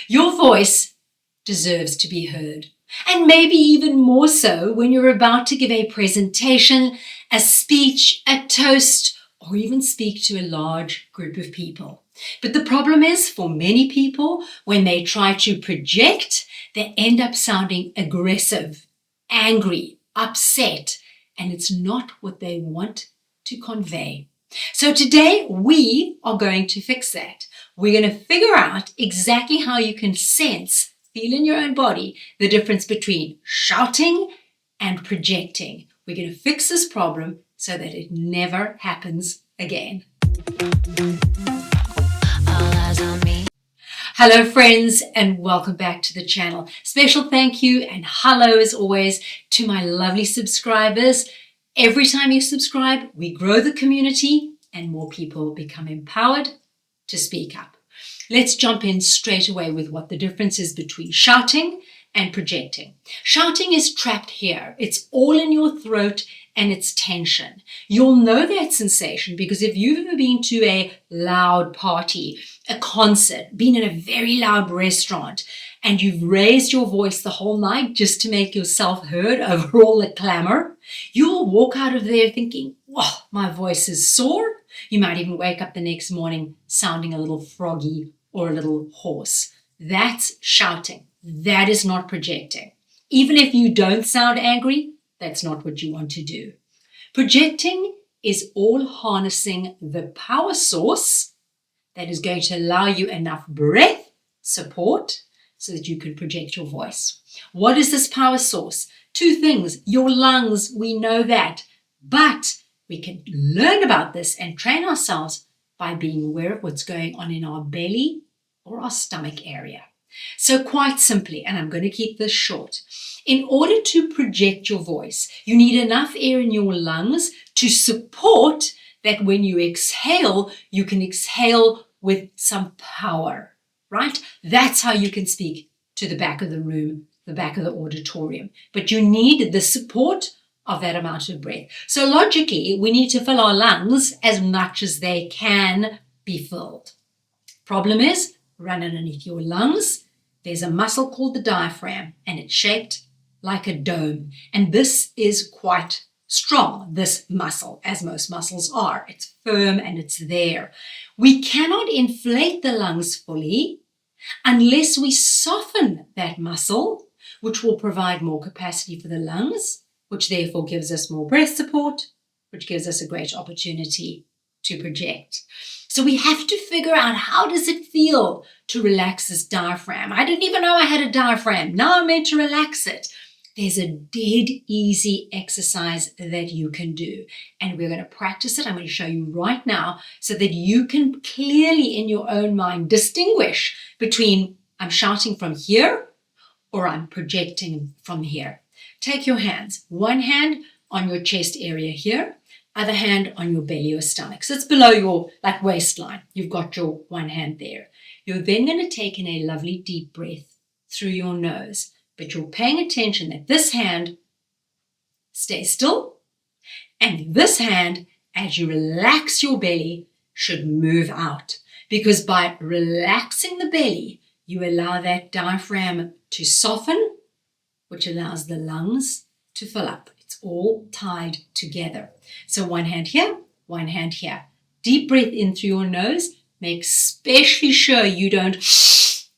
Your voice deserves to be heard, and maybe even more so when you're about to give a presentation, a speech, a toast, or even speak to a large group of people. But the problem is, for many people, when they try to project, they end up sounding aggressive, angry, upset, and it's not what they want to convey. So today we are going to fix that. We're going to figure out exactly how you can sense, feel in your own body, the difference between shouting and projecting. We're going to fix this problem so that it never happens again. Hello friends, and welcome back to the channel. Special thank you and hello as always to my lovely subscribers. Every time you subscribe, we grow the community and more people become empowered to speak up. Let's jump in straight away with what the difference is between shouting and projecting. Shouting is trapped here. It's all in your throat and it's tension. You'll know that sensation because if you've ever been to a loud party, a concert, been in a very loud restaurant, and you've raised your voice the whole night just to make yourself heard over all the clamor, you'll walk out of there thinking, "Whoa, my voice is sore." You might even wake up the next morning sounding a little froggy or a little hoarse. That's shouting. That is not projecting. Even if you don't sound angry, that's not what you want to do. Projecting is all harnessing the power source that is going to allow you enough breath support so that you can project your voice. What is this power source? Two things. Your lungs, we know that, but we can learn about this and train ourselves by being aware of what's going on in our belly or our stomach area. So quite simply, and I'm going to keep this short, in order to project your voice, you need enough air in your lungs to support that when you exhale, you can exhale with some power, right? That's how you can speak to the back of the room, the back of the auditorium. But you need the support of that amount of breath. So logically, we need to fill our lungs as much as they can be filled. Problem is, run underneath your lungs, there's a muscle called the diaphragm, and it's shaped like a dome. And this is quite strong, this muscle, as most muscles are. It's firm and it's there. We cannot inflate the lungs fully unless we soften that muscle, which will provide more capacity for the lungs, which therefore gives us more breath support, which gives us a great opportunity to project. So we have to figure out, how does it feel to relax this diaphragm? I didn't even know I had a diaphragm. Now I'm meant to relax it. There's a dead easy exercise that you can do, and we're going to practice it. I'm going to show you right now so that you can clearly in your own mind distinguish between I'm shouting from here or I'm projecting from here. Take your hands, one hand on your chest area here, other hand on your belly or stomach. So it's below your waistline. You've got your one hand there. You're then going to take in a lovely deep breath through your nose. But you're paying attention that this hand stays still, and this hand, as you relax your belly, should move out. Because by relaxing the belly, you allow that diaphragm to soften, which allows the lungs to fill up. It's all tied together. So one hand here, one hand here. Deep breath in through your nose. Make especially sure you don't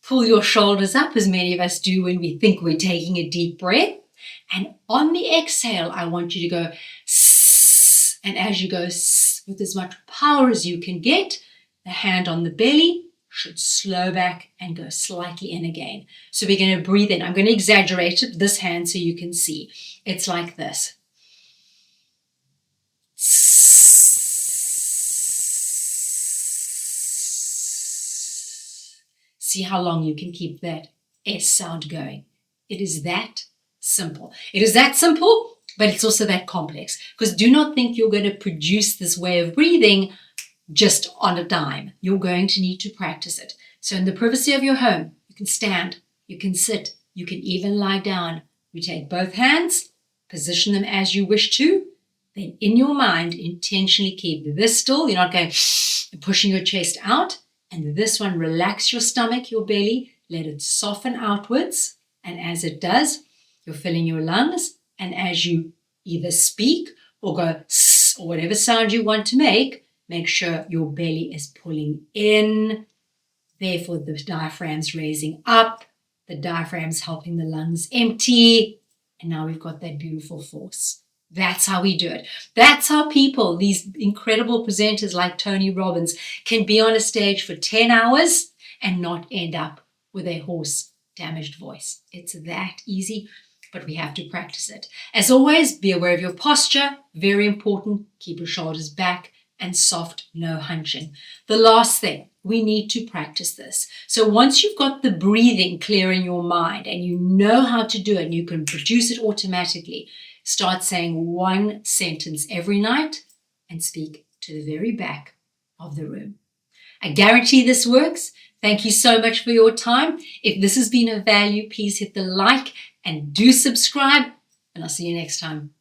pull your shoulders up, as many of us do when we think we're taking a deep breath. And on the exhale, I want you to go sss. And as you go sss, with as much power as you can get, the hand on the belly should slow back and go slightly in again. So we're going to breathe in. I'm going to exaggerate it, this hand, so you can see. It's like this. See how long you can keep that S sound going. It is that simple. It is that simple, but it's also that complex. Because do not think you're going to produce this way of breathing just on a dime. You're going to need to practice it. So in the privacy of your home, you can stand, you can sit, you can even lie down. You take both hands, position them as you wish to, then in your mind, intentionally keep this still. You're not going pushing your chest out. And this one, relax your stomach, your belly, let it soften outwards. And as it does, you're filling your lungs. And as you either speak or go s or whatever sound you want to make sure your belly is pulling in. Therefore, the diaphragm's raising up. The diaphragm's helping the lungs empty. And now we've got that beautiful force. That's how we do it. That's how people, these incredible presenters like Tony Robbins, can be on a stage for 10 hours and not end up with a hoarse, damaged voice. It's that easy, but we have to practice it. As always, be aware of your posture. Very important. Keep your shoulders back and soft, no hunching. The last thing, we need to practice this. So once you've got the breathing clear in your mind and you know how to do it and you can produce it automatically, start saying one sentence every night and speak to the very back of the room. I guarantee this works. Thank you so much for your time. If this has been of value, please hit the like and do subscribe, and I'll see you next time.